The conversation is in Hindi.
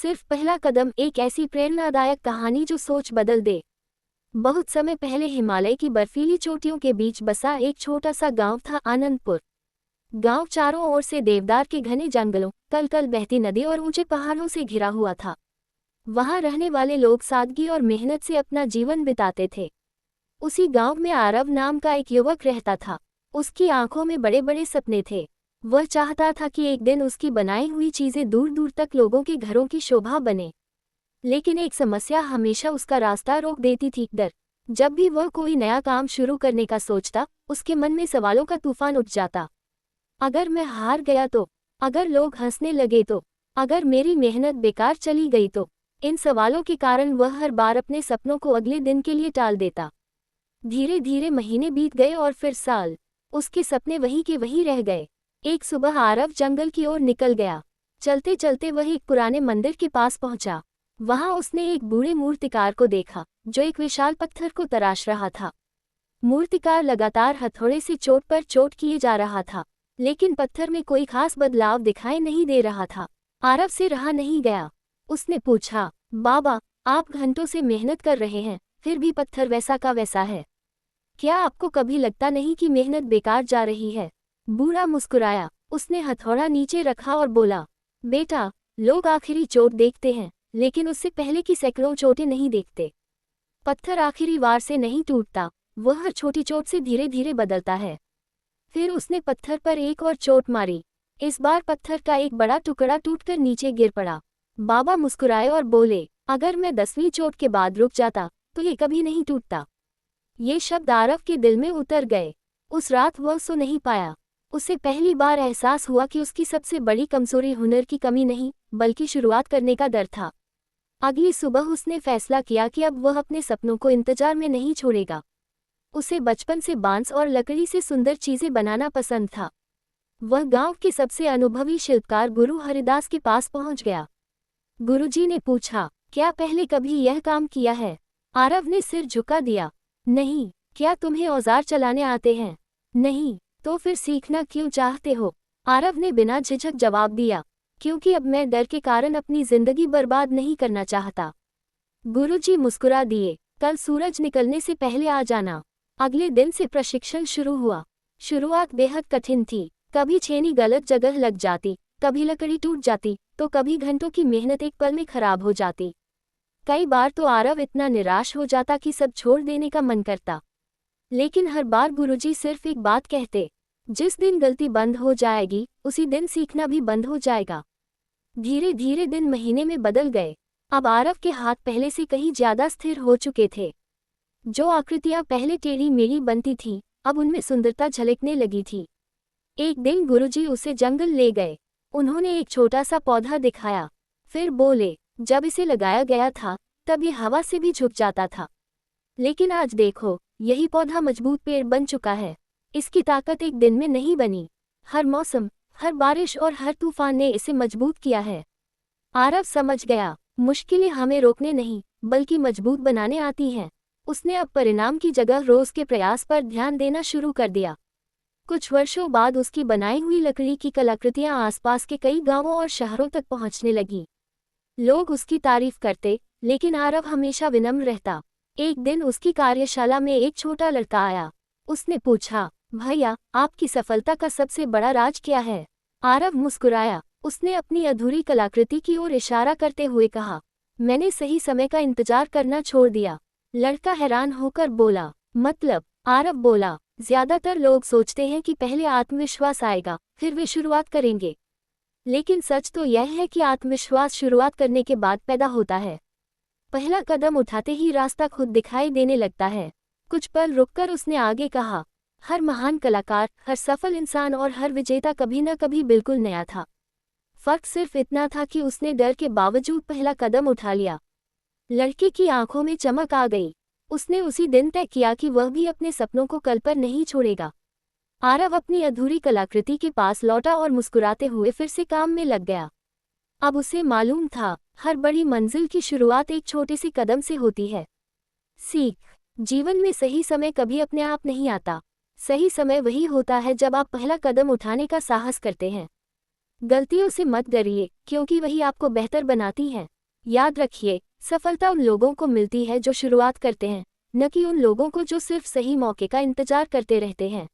सिर्फ पहला कदम, एक ऐसी प्रेरणादायक कहानी जो सोच बदल दे। बहुत समय पहले हिमालय की बर्फीली चोटियों के बीच बसा एक छोटा सा गांव था, आनंदपुर। गांव चारों ओर से देवदार के घने जंगलों, कल कल बहती नदी और ऊंचे पहाड़ों से घिरा हुआ था। वहां रहने वाले लोग सादगी और मेहनत से अपना जीवन बिताते थे। उसी गांव में आरव नाम का एक युवक रहता था। उसकी आंखों में बड़े बड़े सपने थे। वह चाहता था कि एक दिन उसकी बनाई हुई चीजें दूर दूर तक लोगों के घरों की शोभा बने। लेकिन एक समस्या हमेशा उसका रास्ता रोक देती थी, डर। जब भी वह कोई नया काम शुरू करने का सोचता, उसके मन में सवालों का तूफान उठ जाता। अगर मैं हार गया तो? अगर लोग हंसने लगे तो? अगर मेरी मेहनत बेकार चली गई तो? इन सवालों के कारण वह हर बार अपने सपनों को अगले दिन के लिए टाल देता। धीरे धीरे महीने बीत गए और फिर साल। उसके सपने वही के वही रह गए। एक सुबह आरव जंगल की ओर निकल गया। चलते चलते वह एक पुराने मंदिर के पास पहुंचा। वहां उसने एक बूढ़े मूर्तिकार को देखा, जो एक विशाल पत्थर को तराश रहा था। मूर्तिकार लगातार हथौड़े से चोट पर चोट किए जा रहा था, लेकिन पत्थर में कोई खास बदलाव दिखाई नहीं दे रहा था। आरव से रहा नहीं गया। उसने पूछा, बाबा, आप घंटों से मेहनत कर रहे हैं, फिर भी पत्थर वैसा का वैसा है। क्या आपको कभी लगता नहीं कि मेहनत बेकार जा रही है? बूढ़ा मुस्कुराया। उसने हथौड़ा नीचे रखा और बोला, बेटा, लोग आखिरी चोट देखते हैं, लेकिन उससे पहले की सैकड़ों चोटें नहीं देखते। पत्थर आखिरी वार से नहीं टूटता, वह हर छोटी चोट से धीरे धीरे बदलता है। फिर उसने पत्थर पर एक और चोट मारी। इस बार पत्थर का एक बड़ा टुकड़ा टूटकर नीचे गिर पड़ा। बाबा मुस्कुराए और बोले, अगर मैं 10वीं चोट के बाद रुक जाता तो ये कभी नहीं टूटता। ये शब्द आरव के दिल में उतर गए। उस रात वह सो नहीं पाया। उसे पहली बार एहसास हुआ कि उसकी सबसे बड़ी कमजोरी हुनर की कमी नहीं, बल्कि शुरुआत करने का डर था। अगली सुबह उसने फैसला किया कि अब वह अपने सपनों को इंतजार में नहीं छोड़ेगा। उसे बचपन से बांस और लकड़ी से सुंदर चीजें बनाना पसंद था। वह गांव के सबसे अनुभवी शिल्पकार गुरु हरिदास के पास पहुंच गया। गुरुजी ने पूछा, क्या पहले कभी यह काम किया है? आरव ने सिर झुका दिया। नहीं। क्या तुम्हें औजार चलाने आते हैं? नहीं। तो फिर सीखना क्यों चाहते हो? आरव ने बिना झिझक जवाब दिया, क्योंकि अब मैं डर के कारण अपनी जिंदगी बर्बाद नहीं करना चाहता। गुरुजी मुस्कुरा दिए, कल सूरज निकलने से पहले आ जाना। अगले दिन से प्रशिक्षण शुरू हुआ। शुरुआत बेहद कठिन थी। कभी छेनी गलत जगह लग जाती, कभी लकड़ी टूट जाती, तो कभी घंटों की मेहनत एक पल में खराब हो जाती। कई बार तो आरव इतना निराश हो जाता कि सब छोड़ देने का मन करता। लेकिन हर बार गुरुजी सिर्फ एक बात कहते, जिस दिन गलती बंद हो जाएगी, उसी दिन सीखना भी बंद हो जाएगा। धीरे धीरे दिन महीने में बदल गए। अब आरव के हाथ पहले से कहीं ज्यादा स्थिर हो चुके थे। जो आकृतियां पहले टेढ़ी मेढ़ी बनती थीं, अब उनमें सुंदरता झलकने लगी थी। एक दिन गुरुजी उसे जंगल ले गए। उन्होंने एक छोटा सा पौधा दिखाया। फिर बोले, जब इसे लगाया गया था, तब ये हवा से भी झुक जाता था। लेकिन आज देखो, यही पौधा मजबूत पेड़ बन चुका है। इसकी ताकत एक दिन में नहीं बनी। हर मौसम, हर बारिश और हर तूफान ने इसे मजबूत किया है। आरव समझ गया, मुश्किलें हमें रोकने नहीं, बल्कि मजबूत बनाने आती हैं। उसने अब परिणाम की जगह रोज के प्रयास पर ध्यान देना शुरू कर दिया। कुछ वर्षों बाद उसकी बनाई हुई लकड़ी की कलाकृतियां आसपास के कई गांवों और शहरों तक पहुंचने लगीं। लोग उसकी तारीफ करते, लेकिन आरव हमेशा विनम्र रहता। एक दिन उसकी कार्यशाला में एक छोटा लड़का आया। उसने पूछा, भैया, आपकी सफलता का सबसे बड़ा राज क्या है? आरव मुस्कुराया। उसने अपनी अधूरी कलाकृति की ओर इशारा करते हुए कहा, मैंने सही समय का इंतजार करना छोड़ दिया। लड़का हैरान होकर बोला, मतलब? आरव बोला, ज्यादातर लोग सोचते हैं कि पहले आत्मविश्वास आएगा, फिर वे शुरुआत करेंगे। लेकिन सच तो यह है कि आत्मविश्वास शुरुआत करने के बाद पैदा होता है। पहला कदम उठाते ही रास्ता खुद दिखाई देने लगता है। कुछ पल रुककर उसने आगे कहा, हर महान कलाकार, हर सफल इंसान और हर विजेता कभी न कभी बिल्कुल नया था। फर्क सिर्फ इतना था कि उसने डर के बावजूद पहला कदम उठा लिया। लड़के की आंखों में चमक आ गई। उसने उसी दिन तय किया कि वह भी अपने सपनों को कल पर नहीं छोड़ेगा। आरव अपनी अधूरी कलाकृति के पास लौटा और मुस्कुराते हुए फिर से काम में लग गया। अब उसे मालूम था, हर बड़ी मंजिल की शुरुआत एक छोटे से कदम से होती है। सीख, जीवन में सही समय कभी अपने आप नहीं आता। सही समय वही होता है जब आप पहला कदम उठाने का साहस करते हैं। गलतियों से मत डरिए, क्योंकि वही आपको बेहतर बनाती हैं। याद रखिए, सफलता उन लोगों को मिलती है जो शुरुआत करते हैं, न कि उन लोगों को जो सिर्फ सही मौके का इंतजार करते रहते हैं।